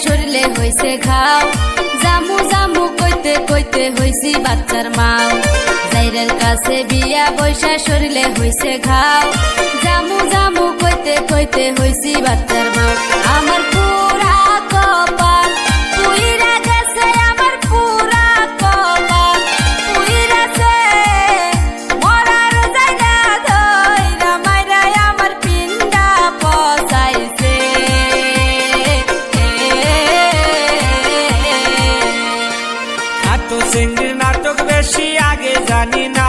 শরীরে হইছে ঘাও, জামু জামু কইতে কইতে হইছি বাচ্চার মাও। জাইরের কাছে বিয়া বৈশা শরীরে হইছে ঘাও, জামু জামু কইতে কইতে হইছি বাচ্চার মাও। আমার পুরা কপাল পুইরা গেছে, আমার পুরা কপাল পুইরাছে, মরার জায়গা ধইরা মাইরা আমার পিন্ডা পচাইছে। খাটো চিংড়ির নাটক বেশি আগে জানি না,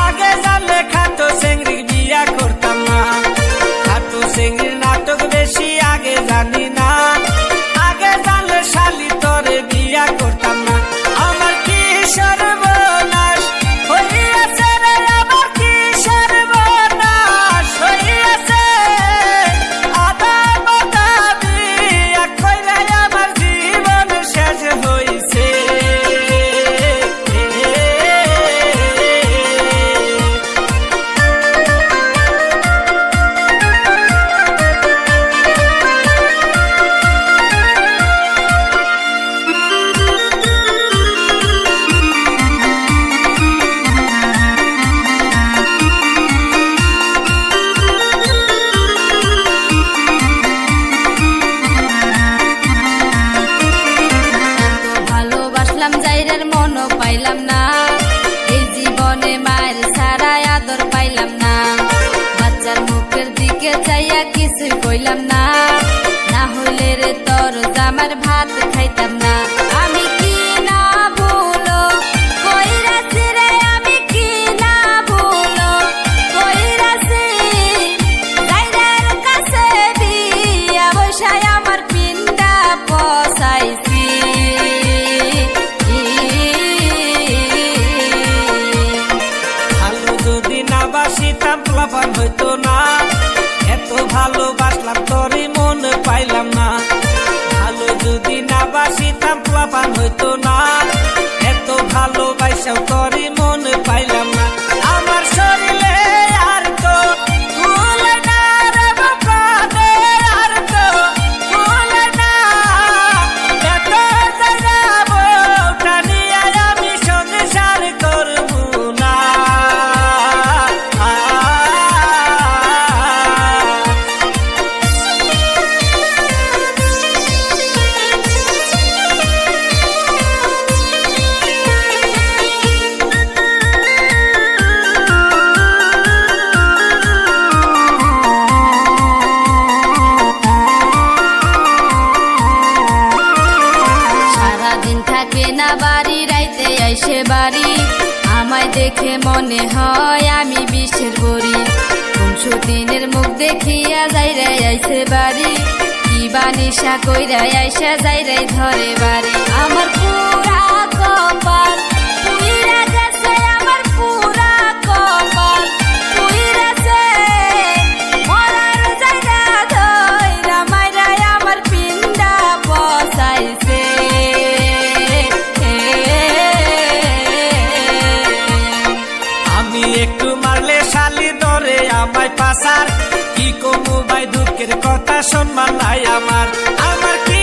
আগে জানলে খাটো চিংড়ির বিয়া করতাম না। খাটো চিংড়ির নাটক বেশি আগে জানি না, আগে জানলে শালি তরে বিয়া করতাম না। আমার কি সর্বনাশ হইয়াছে রে, আমার কি সর্বনাশ হইয়াছে, আদা বাদা বিয়া কইরা আমার জীবন শেষ হইছে। জাইরের মনও পাইলাম না, এই জীবনে মায়ের ছাড়া আদর পাইলাম না। বাচ্চার মুখের দিকে চাইয়া কিছুই কইলাম না, না হইলে রে তোর জামার ভাত খাইতাম না। আমি কি না ভুলো কইরাছি রে, আমি কি না ভুলো কইরাছি, জাইরের কাছে বিয়া বৈশায় আমার পিন্ডা পচাইছি। যদি না বাসিতাম প্লাপান হইতো না, এত ভালোবাসলাম তোরই মন পাইলাম না। ভালো যদি না বাসিতাম প্লাপান হইতো না, এত ভালোবাসাও তোরই মন পাইলাম না। আমার শরীরে আর তো ফুল না রে বাবারে, আর তো ফুল না, এত যাইরাবো টানিয়া আমি সংসার করবো না। সারাদিন থাকে না বাড়ি, রাইতে আইসে বাড়ি, আমায় দেখে মনে হয় আমি বিষের বড়ি। কোনশো দিনের মুখ দেখিয়া যাইরে আইসে বাড়ি, কি বানিসা কইরা আইসা যাইরে ধরে বাড়ি। আমার পুরা কপাল পুইরা গেছে, আমার পুরা কপাল পুইরাছে, মরার জায়গা ধইরা মাইরা আমার পিন্ডা পচাইছে। আমি একটু মারলে শালি ধরে আমায় পাসার, কি কমু ভাই দুঃখের কথা সম্মান নাই আমার। আমার কি